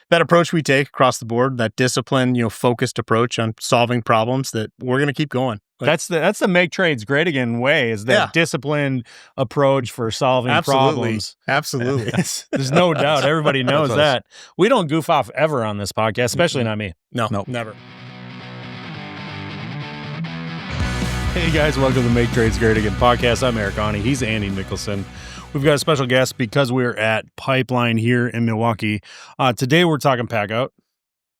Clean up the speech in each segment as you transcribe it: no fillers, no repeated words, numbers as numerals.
that approach we take across the board, that disciplined, focused approach on solving problems, that we're going to keep going. That's the make trades great again way, is that disciplined approach for solving problems. Absolutely. There's no doubt. Everybody knows that. We don't goof off ever on this podcast, especially not me. No, never. Hey guys, welcome to the Make Trades Great Again podcast. I'm Eric Awney. He's Andy Nicholson. We've got a special guest because we're at Pipeline here in Milwaukee. Today we're talking Packout.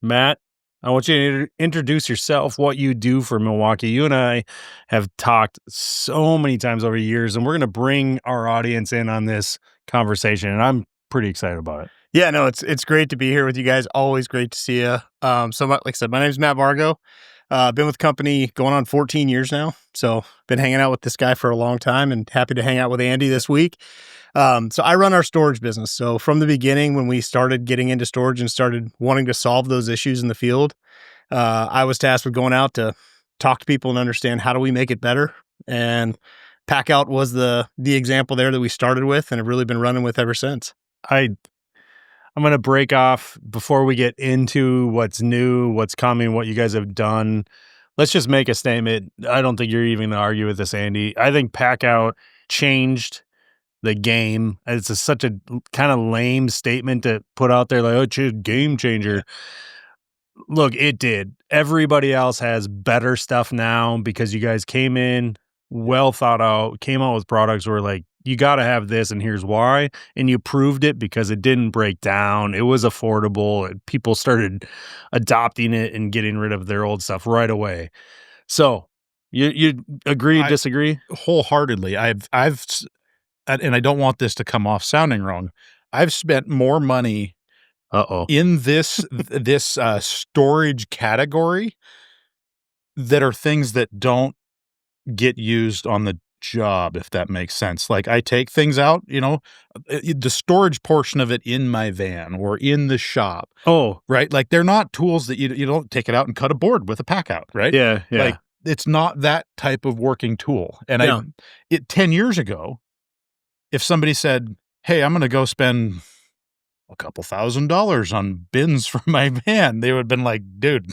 Matt, I want you to introduce yourself, what you do for Milwaukee. You and I have talked so many times over the years, and we're going to bring our audience in on this conversation, and I'm pretty excited about it. Yeah, no, it's great to be here with you guys. Always great to see you. Like I said, my name's Matt Vargo. Been with the company going on 14 years now. So been hanging out with this guy for a long time and happy to hang out with Andy this week. So I run our storage business. So from the beginning, when we started getting into storage and started wanting to solve those issues in the field, I was tasked with going out to talk to people and understand how do we make it better. And Packout was the example there that we started with and have really been running with ever since. I'm going to break off before we get into what's new, what's coming, what you guys have done. Let's just make a statement. I don't think you're even going to argue with this, Andy. I think Packout changed the game. It's such a kind of lame statement to put out there, like, oh, it's a game changer. Look, it did. Everybody else has better stuff now because you guys came in well thought out, came out with products where like, you got to have this, and here's why. And you proved it because it didn't break down. It was affordable. And people started adopting it and getting rid of their old stuff right away. So you agree, disagree? Wholeheartedly. I've and I don't want this to come off sounding wrong. I've spent more money in this storage category that are things that don't get used on the job, if that makes sense. Like I take things out, the storage portion of it in my van or in the shop. Oh, right. Like they're not tools that you don't take it out and cut a board with a Packout, right? Yeah. Like it's not that type of working tool. And 10 years ago, if somebody said, hey, I'm going to go spend a couple $1,000s on bins for my van, they would have been like, dude,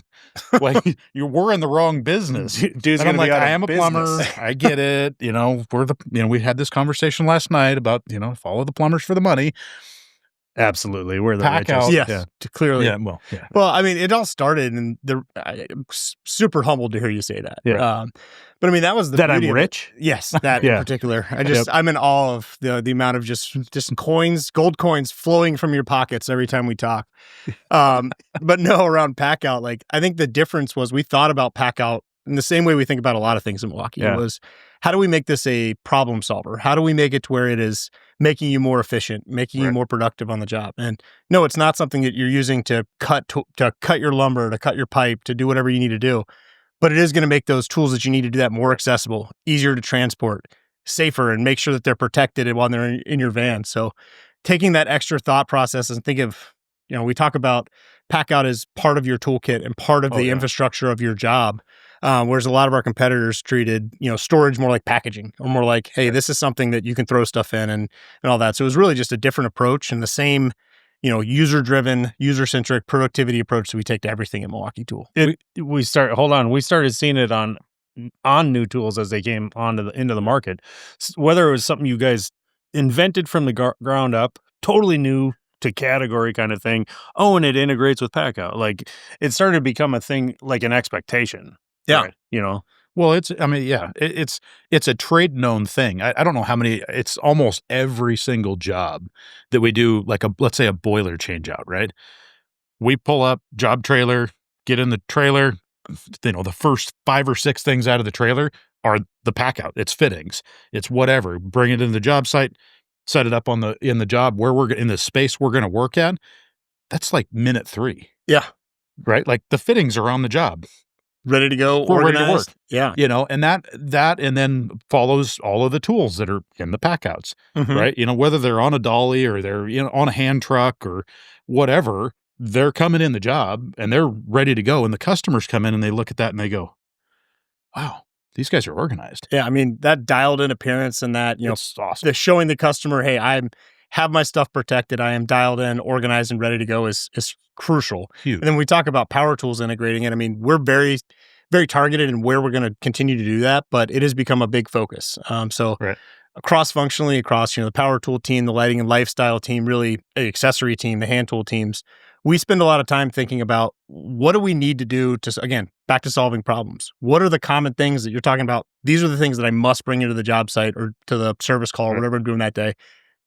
like we're in the wrong business. Dude's and I'm like, I am a business. plumber. I get it. We had this conversation last night about, follow the plumbers for the money. Absolutely. We're the Packout. richest. Yes, clearly. Yeah. Well, I mean, it all started, and I'm super humbled to hear you say that. Yeah. But I mean, that was the that I'm beauty of it. rich. Yes, that in particular. I'm in awe of the amount of just coins, gold coins flowing from your pockets every time we talk. But no, around Packout, like I think the difference was we thought about Packout in the same way we think about a lot of things in Milwaukee. Yeah. It was, how do we make this a problem solver? How do we make it to where it is making you more efficient, making you more productive on the job? And no, it's not something that you're using to cut your lumber, to cut your pipe, to do whatever you need to do. But it is going to make those tools that you need to do that more accessible, easier to transport, safer, and make sure that they're protected while they're in your van. So taking that extra thought process and think of, we talk about Packout as part of your toolkit and part of the infrastructure of your job. Whereas a lot of our competitors treated, storage more like packaging, or more like, hey, this is something that you can throw stuff in and all that. So it was really just a different approach and the same, user-driven, user-centric productivity approach that we take to everything at Milwaukee Tool. We started seeing it on new tools as they came into the market. Whether it was something you guys invented from the ground up, totally new to category kind of thing. Oh, and it integrates with Packout. Like it started to become a thing, like an expectation. Yeah. Right? Well, it's a trade known thing. I don't know how many, it's almost every single job that we do, like let's say a boiler change out, right? We pull up job trailer, get in the trailer, the first 5 or 6 things out of the trailer are the Packout. It's fittings. It's whatever. Bring it in the job site, set it up in the job where we're in the space we're going to work at. That's like minute 3. Yeah. Right? Like the fittings are on the job. Ready to go, we're organized. ready to work. Yeah. And that and then follows all of the tools that are in the Packouts, right? Whether they're on a dolly or they're on a hand truck or whatever, they're coming in the job and they're ready to go. And the customers come in and they look at that and they go, wow, these guys are organized. Yeah, I mean, that dialed in appearance and that, It's awesome. the showing the customer, hey, I'm have my stuff protected, I am dialed in, organized, and ready to go is crucial. Huge. And then we talk about power tools integrating it. I mean, we're very, very targeted in where we're going to continue to do that, but it has become a big focus. So Right. cross-functionally across, the power tool team, the lighting and lifestyle team, really the accessory team, the hand tool teams, we spend a lot of time thinking about what do we need to do to, again, back to solving problems. What are the common things that you're talking about? These are the things that I must bring into the job site or to the service call or whatever I'm doing that day.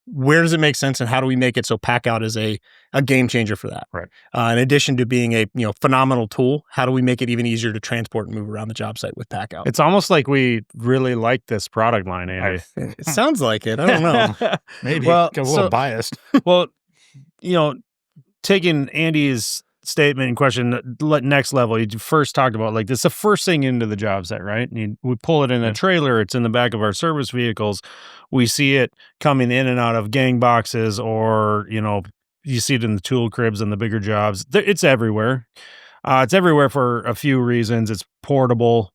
Where does it make sense, and how do we make it so Packout is a game changer for that? Right. In addition to being a phenomenal tool, how do we make it even easier to transport and move around the job site with Packout? It's almost like we really like this product line, Andy. It sounds like it. I don't know. Maybe Well, a little biased. Well, taking Andy's statement and question next level, you first talked about like this, the first thing into the job site, right? We pull it in a trailer. It's in the back of our service vehicles. We see it coming in and out of gang boxes, or you see it in the tool cribs and the bigger jobs. It's everywhere. It's everywhere for a few reasons. It's portable.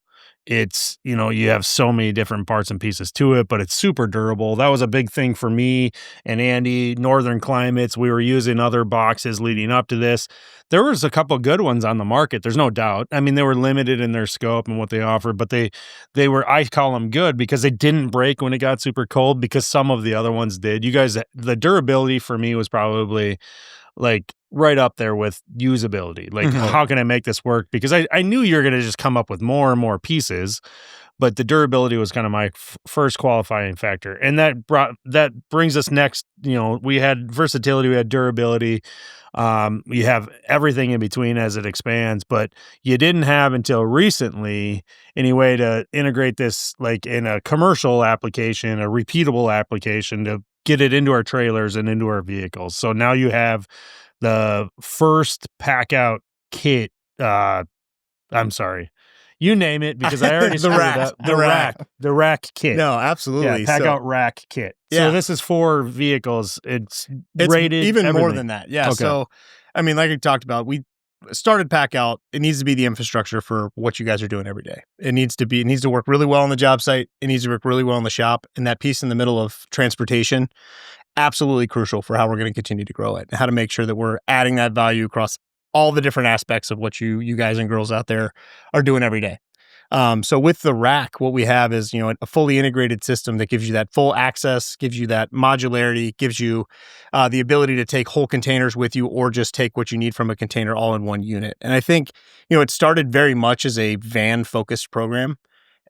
It's, you have so many different parts and pieces to it, but it's super durable. That was a big thing for me and Andy. Northern climates, we were using other boxes leading up to this. There was a couple of good ones on the market. There's no doubt. I mean, they were limited in their scope and what they offered, but they were, I call them good because they didn't break when it got super cold, because some of the other ones did. You guys, the durability for me was probably like right up there with usability. Like, how can I make this work? Because I knew you were going to just come up with more and more pieces, but the durability was kind of my first qualifying factor. And that brings us next. We had versatility, we had durability. You have everything in between as it expands, but you didn't have until recently any way to integrate this like in a commercial application, a repeatable application to get it into our trailers and into our vehicles. So now you have the first Packout kit. I'm sorry, you name it, because I already the rack kit. No, absolutely. Yeah, Packout Rack kit. Yeah. So this is for vehicles. It's rated even everything. more than that. Yeah. Okay. So, I mean, like we talked about, we started Packout. It needs to be the infrastructure for what you guys are doing every day. It needs to work really well on the job site. It needs to work really well in the shop. And that piece in the middle of transportation, absolutely crucial for how we're going to continue to grow it, and how to make sure that we're adding that value across all the different aspects of what you guys and girls out there are doing every day. So with the rack, what we have is, a fully integrated system that gives you that full access, gives you that modularity, gives you the ability to take whole containers with you, or just take what you need from a container all in one unit. And I think, it started very much as a van-focused program.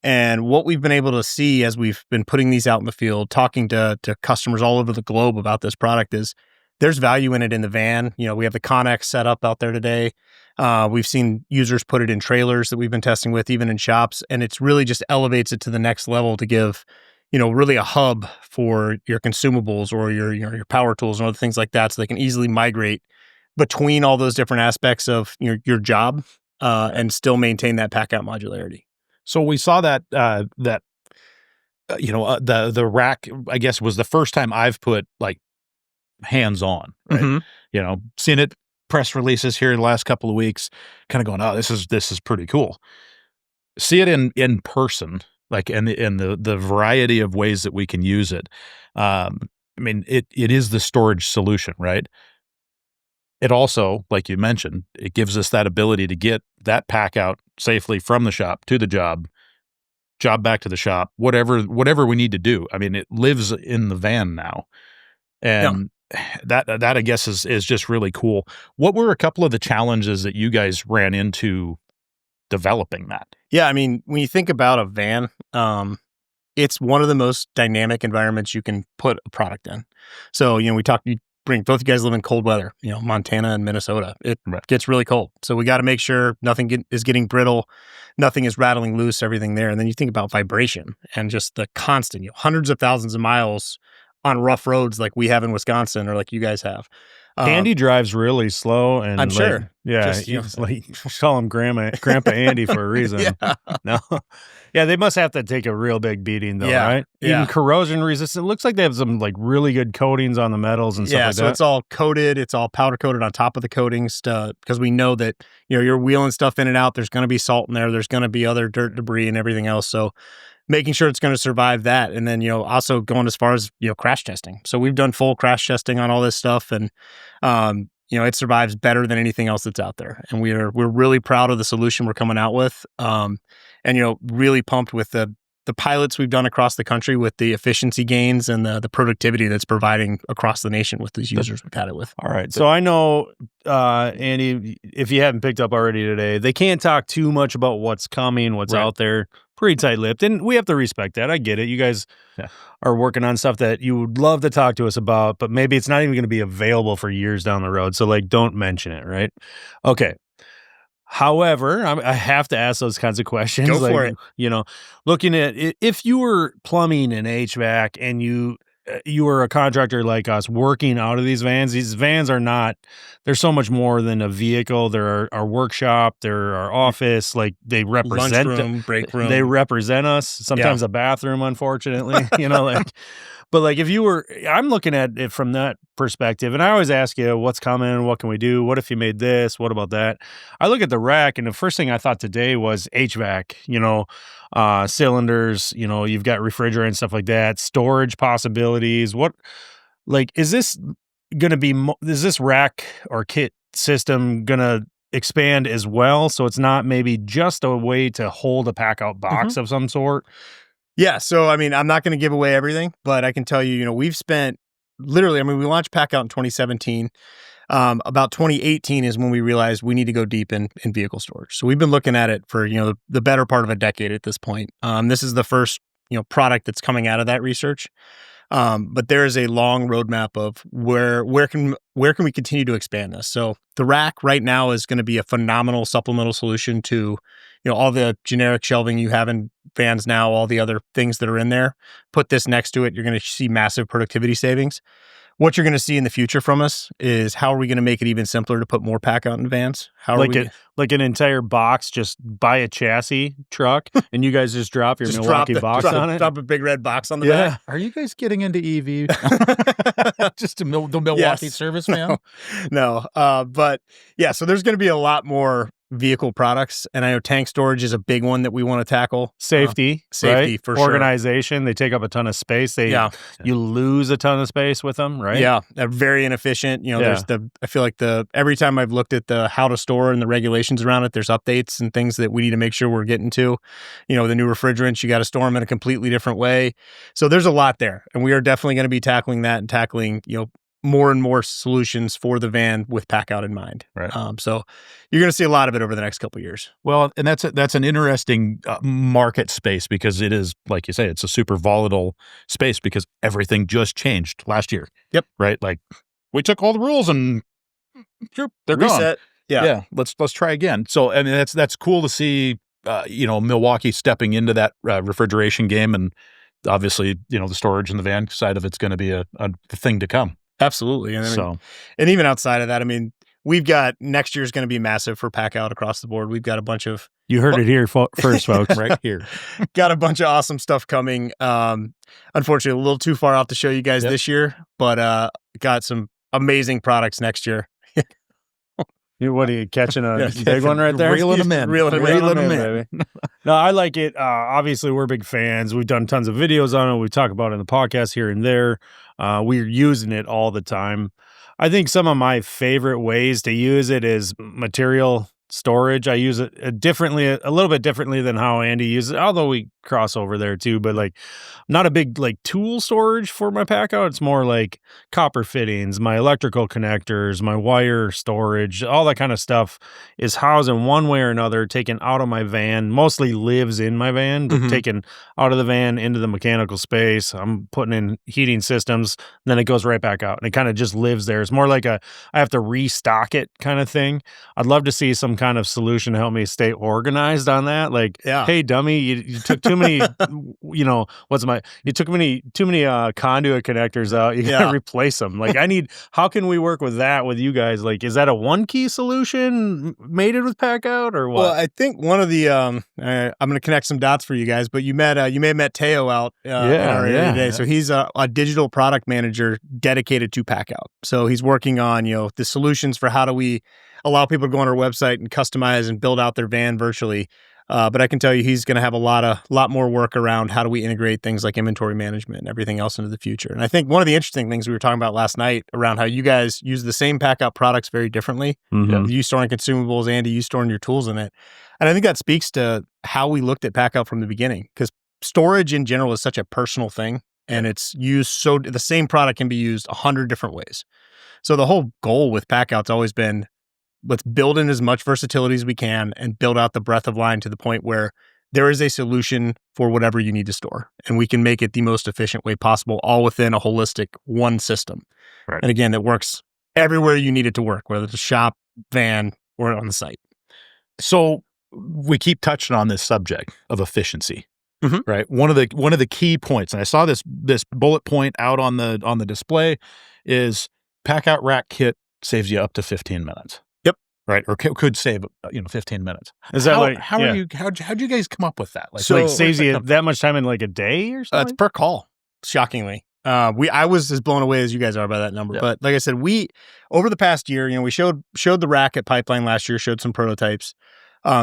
And what we've been able to see as we've been putting these out in the field, talking to customers all over the globe about this product, is there's value in it in the van. We have the Connex set up out there today. We've seen users put it in trailers that we've been testing with, even in shops. And it's really just elevates it to the next level to give, really a hub for your consumables or your power tools and other things like that, so they can easily migrate between all those different aspects of your job and still maintain that Packout modularity. So we saw that the rack, I guess, was the first time I've put like hands on, right? Seen it press releases here in the last couple of weeks, kind of going, oh, this is pretty cool. See it in person, like in the variety of ways that we can use it. I mean, it is the storage solution, right? It also, like you mentioned, it gives us that ability to get that pack out safely from the shop to the job back to the shop, whatever we need to do. I mean, it lives in the van now. And that I guess is just really cool. What were a couple of the challenges that you guys ran into developing that? Yeah, I mean, when you think about a van, it's one of the most dynamic environments you can put a product in. So, both you guys live in cold weather, Montana and Minnesota. It gets really cold. So we got to make sure nothing is getting brittle, nothing is rattling loose, everything there. And then you think about vibration and just the constant, hundreds of thousands of miles on rough roads like we have in Wisconsin, or like you guys have. Andy drives really slow, and I'm sure. Yeah, Just, call him Grandpa Andy for a reason. No, yeah, they must have to take a real big beating, though, right? Even corrosion resistant. It looks like they have some like really good coatings on the metals and stuff like that. Yeah, so it's all coated. It's all powder coated on top of the coatings, because we know that you're wheeling stuff in and out. There's going to be salt in there. There's going to be other dirt, debris, and everything else. So making sure it's going to survive that. And then, also going as far as, crash testing. So we've done full crash testing on all this stuff, and, it survives better than anything else that's out there. And we're really proud of the solution we're coming out with. And, really pumped with the pilots we've done across the country with the efficiency gains and the productivity that's providing across the nation with these users we've had it with. All right. So I know, Andy, if you haven't picked up already today, they can't talk too much about what's coming, what's out there. Pretty tight-lipped, and we have to respect that. I get it. You guys are working on stuff that you would love to talk to us about, but maybe it's not even going to be available for years down the road. So, don't mention it, right? Okay. However, I have to ask those kinds of questions. Go for it. Looking at if you were plumbing and HVAC and you were a contractor like us working out of these vans are not, they're so much more than a vehicle. They're our workshop, they're our office, they represent lunchroom, break room. They represent us, sometimes a bathroom, unfortunately, but if you were, I'm looking at it from that perspective, and I always ask you, what's coming? What can we do? What if you made this? What about that? I look at the rack, and the first thing I thought today was HVAC, cylinders, you've got refrigerant and stuff like that, storage possibilities. What, is this going to be, is this rack or kit system going to expand as well? So it's not maybe just a way to hold a Packout box of some sort? Yeah. So, I'm not going to give away everything, but I can tell you, we've spent literally, we launched Packout in 2017. About 2018 is when we realized we need to go deep in vehicle storage. So we've been looking at it for, the better part of a decade at this point. This is the first, product that's coming out of that research. But there is a long roadmap of where can we continue to expand this? So the rack right now is going to be a phenomenal supplemental solution to, all the generic shelving you have in vans now, all the other things that are in there. Put this next to it, you're going to see massive productivity savings. What you're going to see in the future from us is how are we going to make it even simpler to put more Packout in vans? How are we like an entire box, just buy a chassis truck and you guys just drop your Milwaukee box on it? Drop a big red box on the back. Are you guys getting into EV? Just the Milwaukee service van? No. But yeah, so there's going to be a lot more vehicle products, and I know tank storage is a big one that we want to tackle. Safety, right? For sure. Organization, they take up a ton of space. You lose a ton of space with them, right? Yeah, they're very inefficient. There's I feel like every time I've looked at the how to store and the regulations around it, there's updates and things that we need to make sure we're getting to. The new refrigerants, you got to store them in a completely different way. So there's a lot there, and we are definitely going to be tackling that and tackling, more and more solutions for the van with Packout in mind. Right. So you're going to see a lot of it over the next couple of years. Well, and that's an interesting market space because it is, like you say, it's a super volatile space because everything just changed last year. Yep. Right. We took all the rules and they're reset. Gone. Yeah. Let's try again. So, that's cool to see, Milwaukee stepping into that refrigeration game, and obviously, the storage and the van side of it's going to be a thing to come. Absolutely. And even outside of that, we've got next year's going to be massive for Packout across the board. We've got a bunch of... You heard it here first, folks. Right here. Got a bunch of awesome stuff coming. Unfortunately, a little too far out to show you guys this year, but got some amazing products next year. What are you catching a big one right there? Reeling them in. Reeling them in. No, I like it. Obviously, we're big fans. We've done tons of videos on it. We talk about it in the podcast here and there. We're using it all the time. I think some of my favorite ways to use it is material storage. I use it a little bit differently than how Andy uses it, although we cross over there too, but not a big tool storage for my Packout. It's more like copper fittings, my electrical connectors, my wire storage, all that kind of stuff is housed in one way or another, taken out of my van, mostly lives in my van, but taken out of the van into the mechanical space. I'm putting in heating systems, then it goes right back out and it kind of just lives there. It's more like I have to restock it kind of thing. I'd love to see some kind of solution to help me stay organized on that. Hey, dummy, you took too many, you took too many conduit connectors out. You got to replace them. How can we work with that with you guys? Is that a one key solution mated with Packout or what? Well, I think one of the, I'm going to connect some dots for you guys, but you may have met Teo out in our area today. So he's a digital product manager dedicated to Packout. So he's working on, the solutions for how do we allow people to go on our website and customize and build out their van virtually. But I can tell you he's going to have a lot more work around how do we integrate things like inventory management and everything else into the future. And I think one of the interesting things we were talking about last night around how you guys use the same Packout products very differently. Mhm. You storing consumables, Andy, you storing your tools in it. And I think that speaks to how we looked at Packout from the beginning, because storage in general is such a personal thing, and it's used so the same product can be used 100 different ways. So the whole goal with Packout's always been, let's build in as much versatility as we can and build out the breadth of line to the point where there is a solution for whatever you need to store. And we can make it the most efficient way possible, all within a holistic one system. Right. And again, it works everywhere you need it to work, whether it's a shop, van, or on the site. So we keep touching on this subject of efficiency, Mhm. right? One of the key points, and I saw this bullet point out on the display, is Packout Rack kit saves you up to 15 minutes. Yep. Right, or could save 15 minutes. Is that how'd you guys come up with that? So- saves you that much time in like a day or It's something? per call, shockingly. I was as blown away as you guys are by that number. Yeah. But like I said, we over the past year, we showed the rack at Pipeline last year, showed some prototypes.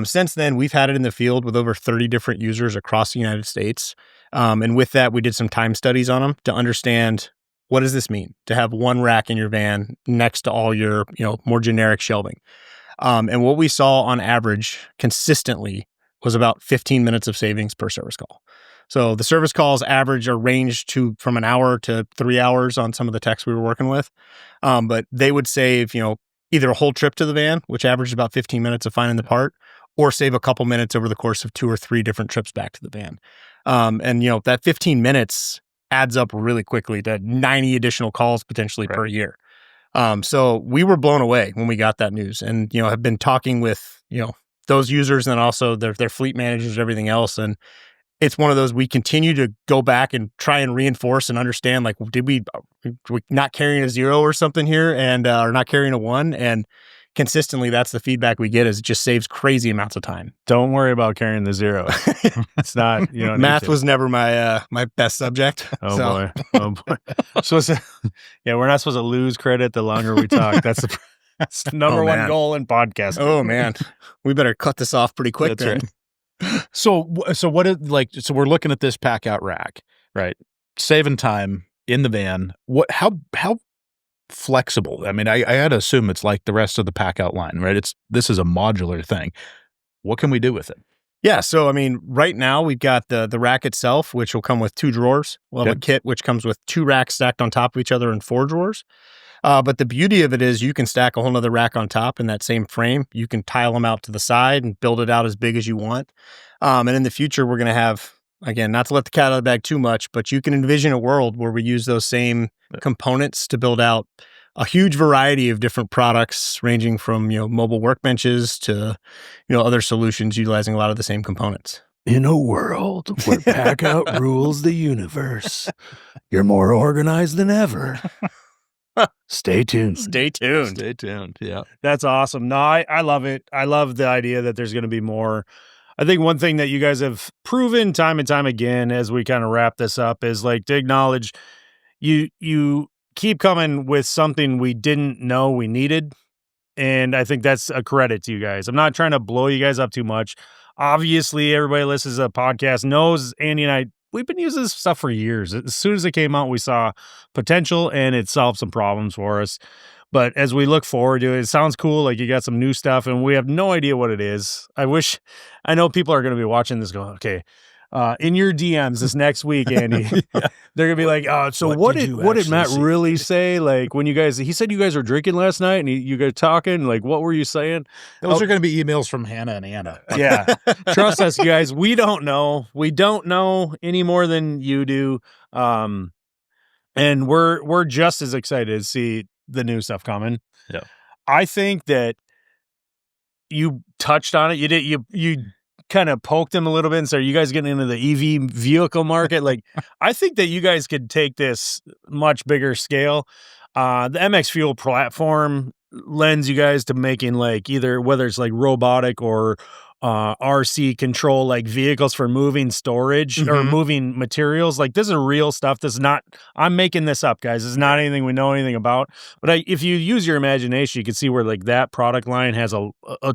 Since then, we've had it in the field with over 30 different users across the United States. And with that, we did some time studies on them to understand, what does this mean to have one rack in your van next to all your, more generic shelving? And what we saw on average consistently was about 15 minutes of savings per service call. So the service calls average are ranged from an hour to 3 hours on some of the techs we were working with. But they would save, either a whole trip to the van, which averaged about 15 minutes of finding the part, or save a couple minutes over the course of 2 or 3 different trips back to the van. And that 15 minutes adds up really quickly to 90 additional calls potentially per year. So we were blown away when we got that news, and have been talking with those users and also their fleet managers and everything else. And it's one of those, we continue to go back and try and reinforce and understand, like, did we not carrying a 0 or something here, and are not carrying a 1? And consistently, that's the feedback we get, is it just saves crazy amounts of time. Don't worry about carrying the 0. It's not, Math was never my my best subject. Boy. So we're not supposed to lose credit the longer we talk. That's the number one goal in podcasting. Oh man, we better cut this off pretty quick. That's then. right. So we're looking at this Packout Rack, right? Saving time in the van. How flexible? I mean, I had to assume it's like the rest of the Packout line, right? This is a modular thing. What can we do with it? Yeah, so I mean, right now we've got the rack itself, which will come with 2 drawers. We'll have a kit which comes with 2 racks stacked on top of each other in 4 drawers. But the beauty of it is you can stack a whole nother rack on top in that same frame. You can tile them out to the side and build it out as big as you want. And in the future, we're going to have, again, not to let the cat out of the bag too much, but you can envision a world where we use those same components to build out a huge variety of different products, ranging from, mobile workbenches to, other solutions utilizing a lot of the same components. In a world where Packout rules the universe, you're more organized than ever. Stay tuned. Stay tuned. Stay tuned. Yeah. That's awesome. No, I love it. I love the idea that there's going to be more. I think one thing that you guys have proven time and time again as we kind of wrap this up is like to acknowledge you keep coming with something we didn't know we needed. And I think that's a credit to you guys. I'm not trying to blow you guys up too much. Obviously, everybody listens to a podcast knows Andy and I, we've been using this stuff for years. As soon as it came out, we saw potential and it solved some problems for us. But as we look forward to it, it sounds cool. Like you got some new stuff and we have no idea what it is. I know people are going to be watching this going, okay, in your DMs this next week, Andy, they're going to be like, so what did Matt really say? Like when he said you guys were drinking last night and you guys talking, like, what were you saying? Those are going to be emails from Hannah and Anna. Yeah. Trust us, guys. We don't know. We don't know any more than you do. And we're just as excited to see the new stuff coming. Yeah. I think that you touched on it. You kind of poked him a little bit and said, are you guys getting into the EV vehicle market? Like, I think that you guys could take this much bigger scale. The MX Fuel platform lends you guys to making like either whether it's like robotic or RC control, like vehicles for moving storage or moving materials. Like, this is real stuff. This is not, I'm making this up, guys. This is not anything we know anything about. But if you use your imagination, you can see where like that product line has a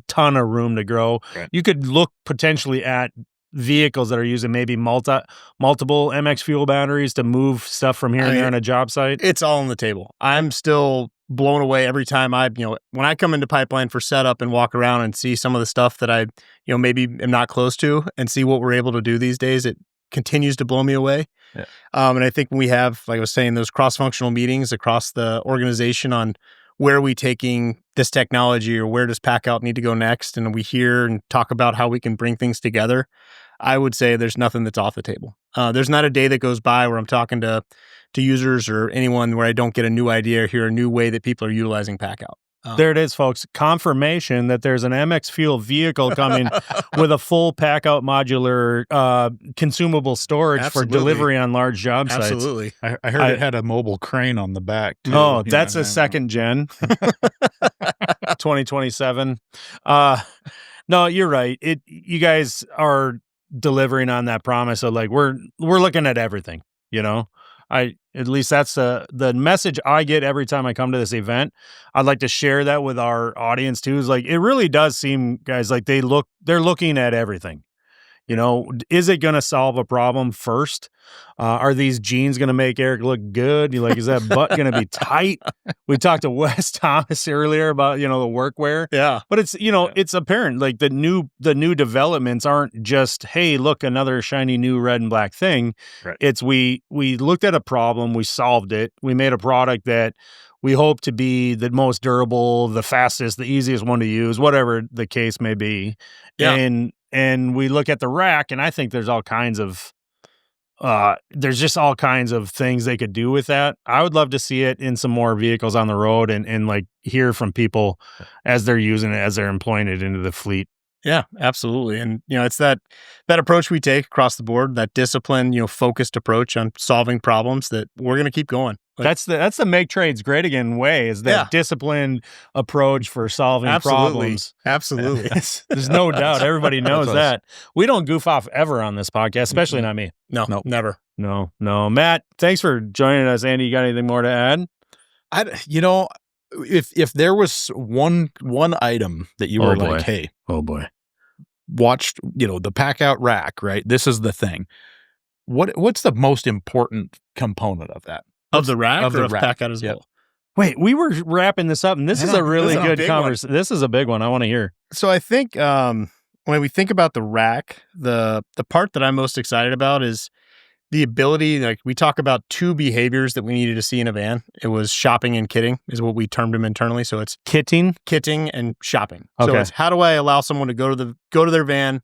ton of room to grow. Right. You could look potentially at vehicles that are using maybe multiple MX fuel batteries to move stuff from here and there on a job site. It's all on the table. I'm still blown away every time when I come into Pipeline for setup and walk around and see some of the stuff that I, maybe am not close to and see what we're able to do these days. It continues to blow me away. Yeah. And I think when we have, like I was saying, those cross-functional meetings across the organization on where are we taking this technology or where does Packout need to go next, and we hear and talk about how we can bring things together, I would say there's nothing that's off the table. There's not a day that goes by where I'm talking to users or anyone where I don't get a new idea or hear a new way that people are utilizing Packout. There it is, folks. Confirmation that there's an MX Fuel vehicle coming with a full Packout modular consumable storage for delivery on large job sites. Absolutely. I heard it had a mobile crane on the back, too. Oh, that's a second gen. 2027. No, you're right. You guys are delivering on that promise of like, we're looking at everything, at least that's the message I get every time I come to this event. I'd like to share that with our audience too. Is like, it really does seem, guys, like they're looking at everything. Is it going to solve a problem first? Are these jeans going to make Eric look good? You're like, is that butt going to be tight? We talked to Wes Thomas earlier about, the workwear. Yeah. But it's, it's apparent like the new developments aren't just, hey, look, another shiny new red and black thing. Right. It's we looked at a problem, we solved it, we made a product that we hope to be the most durable, the fastest, the easiest one to use, whatever the case may be. Yeah. And we look at the rack, and I think there's all kinds of things they could do with that. I would love to see it in some more vehicles on the road and like hear from people as they're using it, as they're employing it into the fleet. Yeah, absolutely. And, it's that approach we take across the board, that disciplined, focused approach on solving problems that we're going to keep going. Like, that's the Make Trades Great Again way, is that disciplined approach for solving problems. Absolutely. There's no doubt. Everybody knows that. We don't goof off ever on this podcast, especially not me. No, never. No. Matt, thanks for joining us. Andy, you got anything more to add? If there was one item that you were like, hey, watch, the Packout Rack, right? This is the thing. What's the most important component of that? Of the rack or of Packout as well? Wait, we were wrapping this up, and this is a really good conversation. This is a big one. I want to hear. So I think when we think about the rack, the part that I'm most excited about is the ability, like we talk about two behaviors that we needed to see in a van. It was shopping and kitting is what we termed them internally. So it's kitting and shopping. Okay. So it's how do I allow someone to go to their van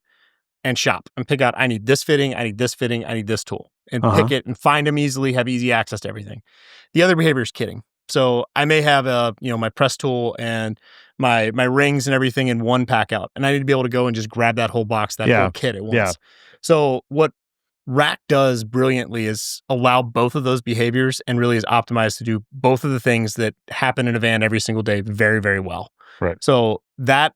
and shop and pick out, I need this fitting, I need this fitting, I need this tool, and pick it and find them easily, have easy access to everything. The other behavior is kitting. So I may have my press tool and my rings and everything in one Packout, and I need to be able to go and just grab that whole box, that whole kit at once. Yeah. So what Rack does brilliantly is allow both of those behaviors and really is optimized to do both of the things that happen in a van every single day very, very well. Right. So that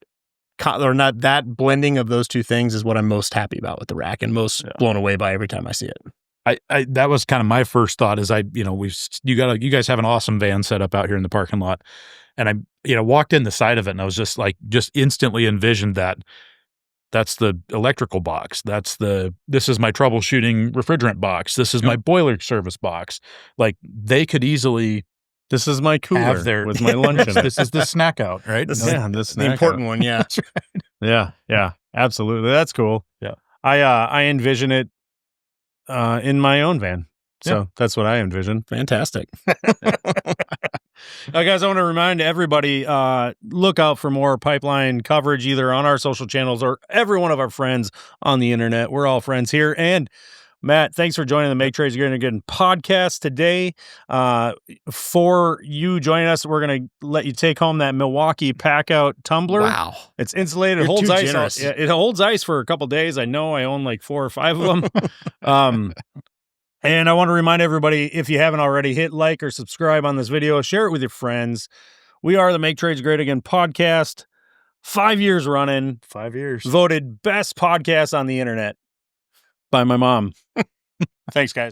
blending of those two things is what I'm most happy about with the rack and most blown away by every time I see it. I that was kind of my first thought is you guys have an awesome van set up out here in the parking lot, and I walked in the side of it and I was just instantly envisioned that's the electrical box. This is my troubleshooting refrigerant box. This is my boiler service box. Like they could easily. This is my cooler with my lunch in it. This is the snack out, right? This the important one. Yeah. That's right. Yeah, absolutely. That's cool. Yeah. I envision it in my own van. So that's what I envision. Fantastic. Guys, I want to remind everybody, look out for more Pipeline coverage either on our social channels or every one of our friends on the internet. We're all friends here. And Matt, thanks for joining the Make Trades Great Again podcast today. For you joining us, we're going to let you take home that Milwaukee Packout tumbler. Wow. It's insulated. It holds ice. It holds ice for a couple days. I know I own like 4 or 5 of them. And I want to remind everybody, if you haven't already, hit like or subscribe on this video. Share it with your friends. We are the Make Trades Great Again podcast. 5 years running, 5 years. voted best podcast on the internet by my mom. Thanks, guys.